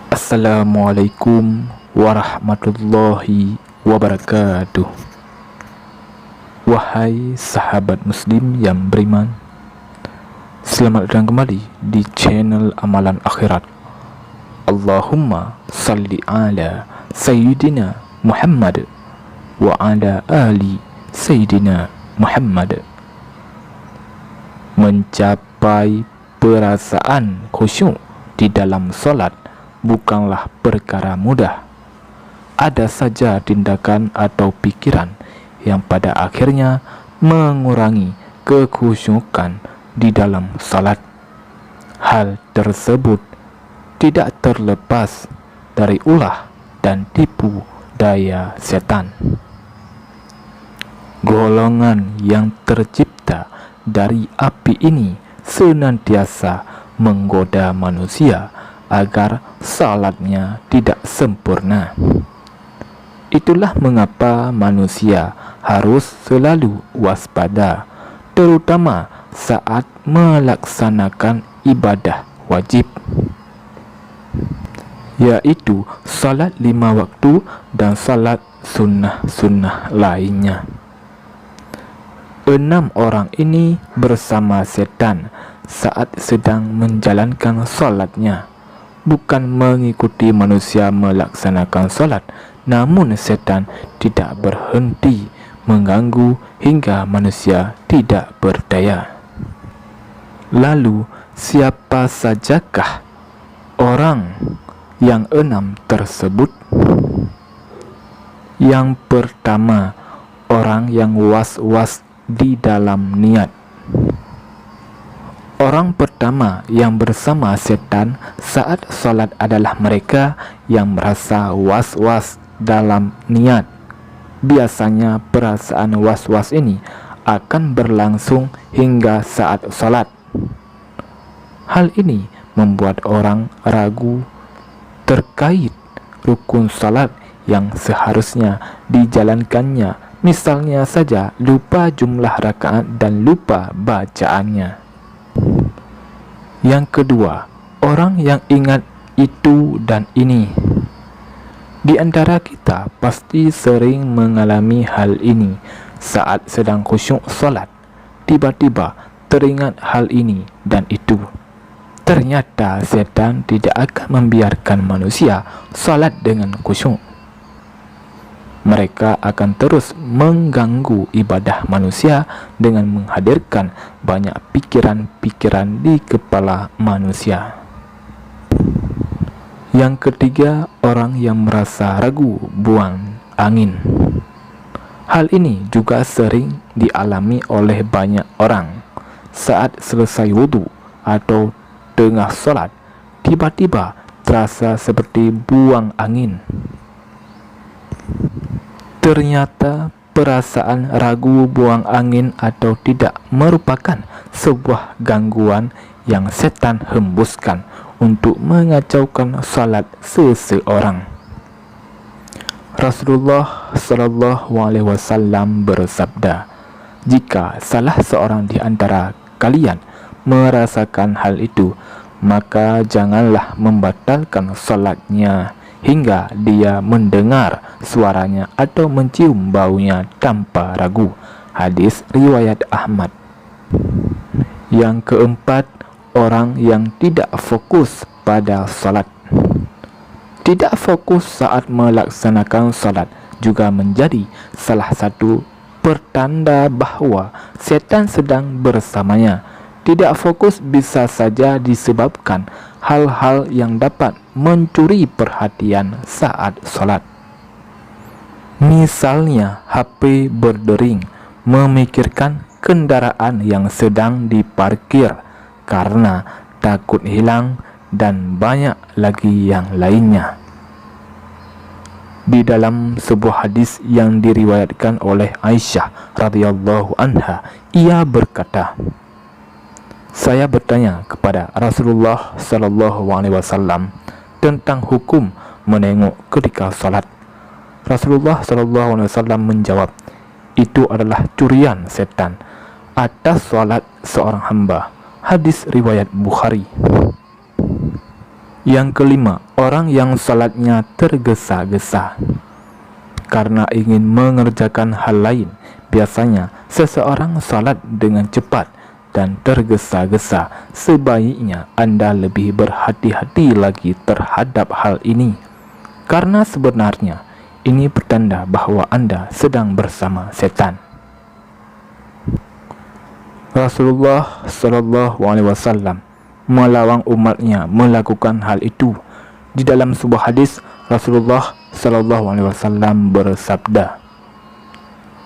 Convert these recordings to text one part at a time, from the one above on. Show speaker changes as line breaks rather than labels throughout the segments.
Assalamualaikum warahmatullahi wabarakatuh. Wahai sahabat muslim yang beriman, selamat datang kembali di channel Amalan Akhirat. Allahumma salli ala Sayyidina Muhammad wa ala ali Sayyidina Muhammad. Mencapai perasaan khusyuk di dalam solat bukanlah perkara mudah. Ada saja tindakan atau pikiran yang pada akhirnya mengurangi kekhusyukan di dalam salat. Hal tersebut tidak terlepas dari ulah dan tipu daya setan. Golongan yang tercipta dari api ini senantiasa menggoda manusia agar salatnya tidak sempurna. Itulah mengapa manusia harus selalu waspada, terutama saat melaksanakan ibadah wajib, yaitu salat 5 waktu dan salat sunnah-sunnah lainnya. 6 orang ini bersama setan saat sedang menjalankan solatnya. Bukan mengikuti manusia melaksanakan solat, namun setan tidak berhenti mengganggu hingga manusia tidak berdaya. Lalu siapa sajakah orang yang 6 tersebut? Yang pertama, orang yang was-was di dalam niat. Orang pertama yang bersama setan saat salat adalah mereka yang merasa was-was dalam niat. Biasanya perasaan was-was ini akan berlangsung hingga saat salat. Hal ini membuat orang ragu terkait rukun salat yang seharusnya dijalankannya. Misalnya saja lupa jumlah rakaat dan lupa bacaannya. Yang kedua, orang yang ingat itu dan ini. Di antara kita pasti sering mengalami hal ini saat sedang khusyuk salat. Tiba-tiba teringat hal ini dan itu. Ternyata setan tidak akan membiarkan manusia salat dengan khusyuk. Mereka akan terus mengganggu ibadah manusia dengan menghadirkan banyak pikiran-pikiran di kepala manusia. Yang ketiga, orang yang merasa ragu buang angin. Hal ini juga sering dialami oleh banyak orang. Saat selesai wudhu atau tengah solat, tiba-tiba terasa seperti buang angin. Ternyata perasaan ragu buang angin atau tidak merupakan sebuah gangguan yang setan hembuskan untuk mengacaukan salat seseorang. Rasulullah SAW bersabda, "Jika salah seorang di antara kalian merasakan hal itu, maka janganlah membatalkan salatnya hingga dia mendengar suaranya atau mencium baunya tanpa ragu." Hadis riwayat Ahmad. Yang keempat, orang yang tidak fokus pada salat. Tidak fokus saat melaksanakan salat juga menjadi salah satu pertanda bahwa setan sedang bersamanya. Tidak fokus bisa saja disebabkan hal-hal yang dapat mencuri perhatian saat salat. Misalnya HP berdering, memikirkan kendaraan yang sedang diparkir karena takut hilang, dan banyak lagi yang lainnya. Di dalam sebuah hadis yang diriwayatkan oleh Aisyah radhiyallahu anha, ia berkata, "Saya bertanya kepada Rasulullah SAW tentang hukum menengok ketika salat. Rasulullah SAW menjawab, itu adalah curian setan atas salat seorang hamba. Hadis riwayat Bukhari. Yang kelima, orang yang salatnya tergesa-gesa karena ingin mengerjakan hal lain. Biasanya seseorang salat dengan cepat dan tergesa-gesa. Sebaiknya Anda lebih berhati-hati lagi terhadap hal ini, karena sebenarnya ini pertanda bahwa Anda sedang bersama setan. Rasulullah SAW melarang umatnya melakukan hal itu. Di dalam sebuah hadis, Rasulullah SAW bersabda,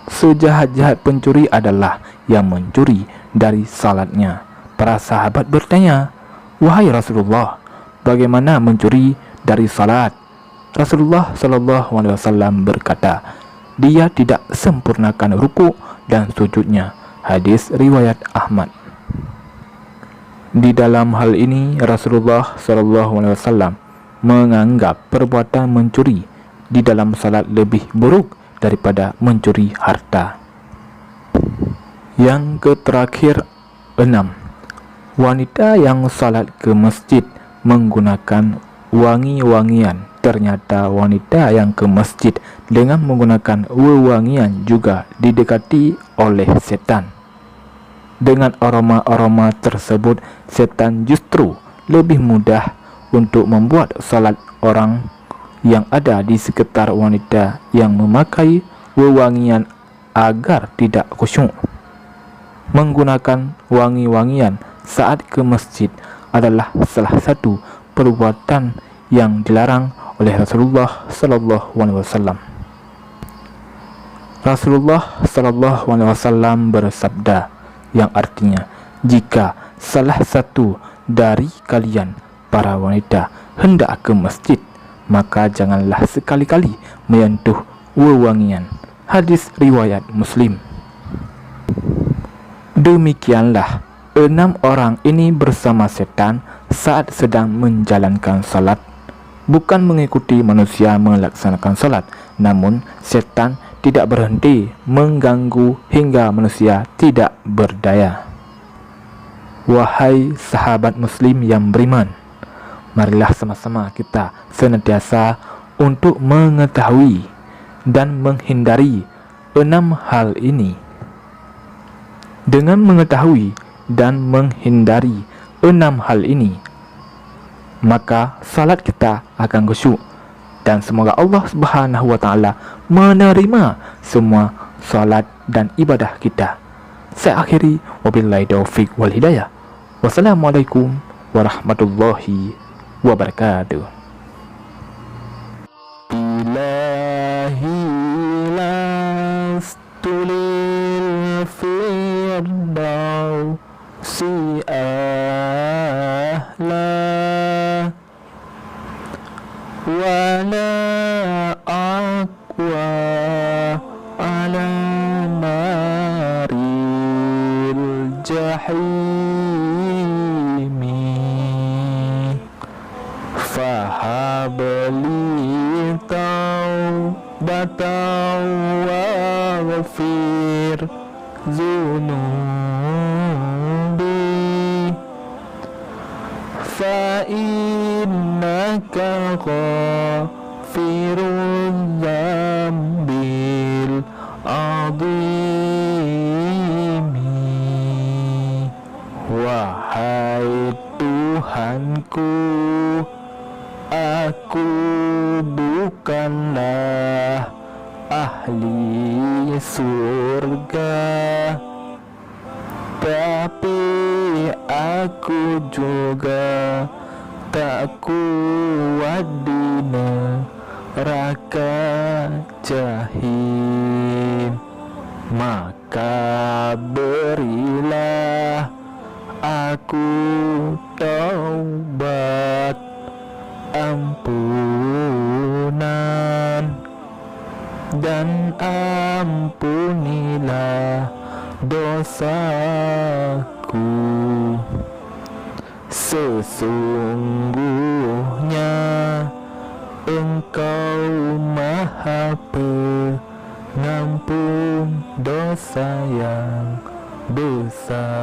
"Sejahat-jahat pencuri adalah yang mencuri dari salatnya." Para sahabat bertanya, "Wahai Rasulullah, bagaimana mencuri dari salat?" Rasulullah SAW berkata, "Dia tidak sempurnakan ruku dan sujudnya." Hadis riwayat Ahmad. Di dalam hal ini Rasulullah SAW menganggap perbuatan mencuri di dalam salat lebih buruk daripada mencuri harta. Yang terakhir, 6. Wanita yang salat ke masjid menggunakan wangi-wangian. Ternyata wanita yang ke masjid dengan menggunakan wewangian juga didekati oleh setan. Dengan aroma-aroma tersebut, setan justru lebih mudah untuk membuat salat orang yang ada di sekitar wanita yang memakai wewangian agar tidak khusyuk. Menggunakan wangi-wangian saat ke masjid adalah salah satu perbuatan yang dilarang oleh Rasulullah SAW. Rasulullah SAW bersabda, yang artinya, jika salah satu dari kalian para wanita hendak ke masjid, maka janganlah sekali-kali menyentuh wewangian. Hadis riwayat Muslim. Demikianlah 6 orang ini bersama setan saat sedang menjalankan salat. Bukan mengikuti manusia melaksanakan salat, namun setan tidak berhenti mengganggu hingga manusia tidak berdaya. Wahai sahabat muslim yang beriman, marilah sama-sama kita senantiasa untuk mengetahui dan menghindari 6 hal ini. Dengan mengetahui dan menghindari 6 hal ini, maka salat kita akan khusyuk, dan semoga Allah Subhanahu wa taala menerima semua salat dan ibadah kita. Saya akhiri, wabillahi taufiq wal hidayah. Wassalamualaikum warahmatullahi wabarakatuh. Ilahi lastulil firdausi ahla wala aqwa ala naril jahimi fahabli taubatan waghfir zunubi fa innaka ghafirul dzambil azimi. Wahai Tuhanku, aku bukanlah ahli surga, tapi aku juga tak kuat di neraka jahim. Maka berilah aku taubat ampunan, dan ampunilah dosaku. Sesungguhnya Engkau Maha Pengampun dosa yang besar.